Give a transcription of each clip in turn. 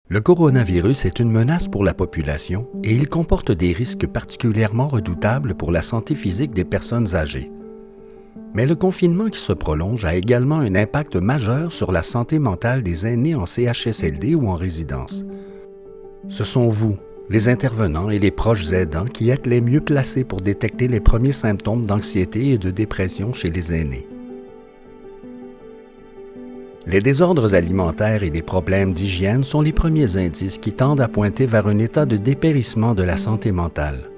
Le coronavirus est une menace pour la population et il comporte des risques particulièrement redoutables pour la santé physique des personnes âgées. Mais le confinement qui se prolonge a également un impact majeur sur la santé mentale des aînés en CHSLD ou en résidence. Ce sont vous, les intervenants et les proches aidants, qui êtes les mieux placés pour détecter les premiers symptômes d'anxiété et de dépression chez les aînés. Les désordres alimentaires et les problèmes d'hygiène sont les premiers indices qui tendent à pointer vers un état de dépérissement de la santé mentale.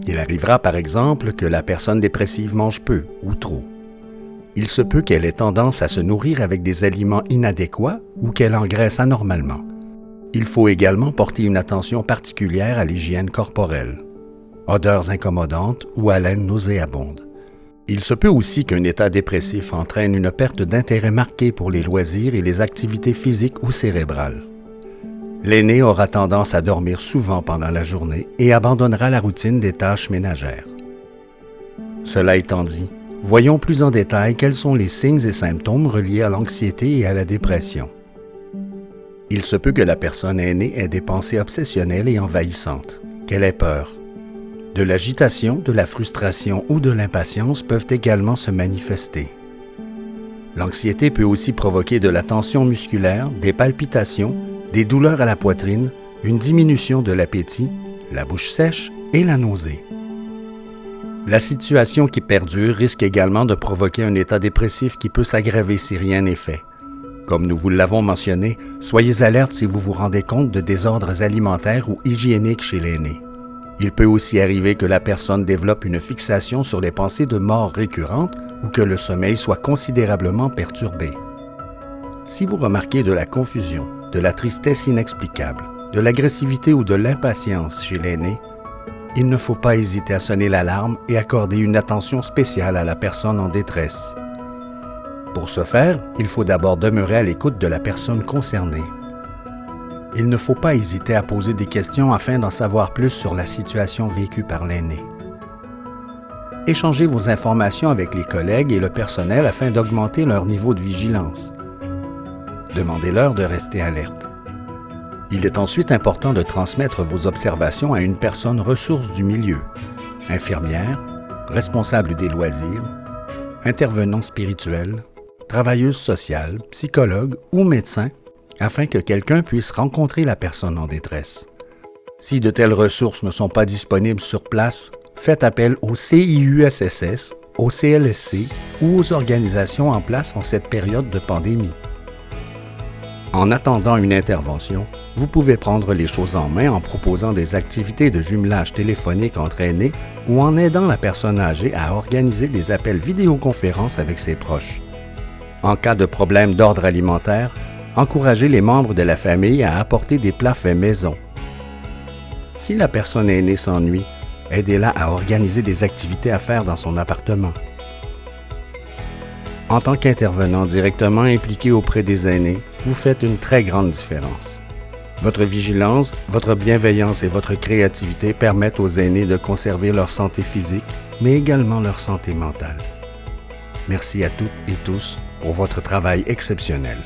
Il arrivera par exemple que la personne dépressive mange peu ou trop. Il se peut qu'elle ait tendance à se nourrir avec des aliments inadéquats ou qu'elle engraisse anormalement. Il faut également porter une attention particulière à l'hygiène corporelle, odeurs incommodantes ou haleine nauséabonde. Il se peut aussi qu'un état dépressif entraîne une perte d'intérêt marquée pour les loisirs et les activités physiques ou cérébrales. L'aîné aura tendance à dormir souvent pendant la journée et abandonnera la routine des tâches ménagères. Cela étant dit, voyons plus en détail quels sont les signes et symptômes reliés à l'anxiété et à la dépression. Il se peut que la personne aînée ait des pensées obsessionnelles et envahissantes, qu'elle ait peur. De l'agitation, de la frustration ou de l'impatience peuvent également se manifester. L'anxiété peut aussi provoquer de la tension musculaire, des palpitations, des douleurs à la poitrine, une diminution de l'appétit, la bouche sèche et la nausée. La situation qui perdure risque également de provoquer un état dépressif qui peut s'aggraver si rien n'est fait. Comme nous vous l'avons mentionné, soyez alerte si vous vous rendez compte de désordres alimentaires ou hygiéniques chez l'aîné. Il peut aussi arriver que la personne développe une fixation sur les pensées de mort récurrentes ou que le sommeil soit considérablement perturbé. Si vous remarquez de la confusion, de la tristesse inexplicable, de l'agressivité ou de l'impatience chez l'aîné, il ne faut pas hésiter à sonner l'alarme et accorder une attention spéciale à la personne en détresse. Pour ce faire, il faut d'abord demeurer à l'écoute de la personne concernée. Il ne faut pas hésiter à poser des questions afin d'en savoir plus sur la situation vécue par l'aîné. Échangez vos informations avec les collègues et le personnel afin d'augmenter leur niveau de vigilance. Demandez-leur de rester alerte. Il est ensuite important de transmettre vos observations à une personne ressource du milieu, infirmière, responsable des loisirs, intervenant spirituel, travailleuse sociale, psychologue ou médecin, afin que quelqu'un puisse rencontrer la personne en détresse. Si de telles ressources ne sont pas disponibles sur place, faites appel au CIUSSS, au CLSC ou aux organisations en place en cette période de pandémie. En attendant une intervention, vous pouvez prendre les choses en main en proposant des activités de jumelage téléphonique entre aînés ou en aidant la personne âgée à organiser des appels vidéoconférences avec ses proches. En cas de problème d'ordre alimentaire, encouragez les membres de la famille à apporter des plats faits maison. Si la personne aînée s'ennuie, aidez-la à organiser des activités à faire dans son appartement. En tant qu'intervenant directement impliqué auprès des aînés, vous faites une très grande différence. Votre vigilance, votre bienveillance et votre créativité permettent aux aînés de conserver leur santé physique, mais également leur santé mentale. Merci à toutes et tous pour votre travail exceptionnel.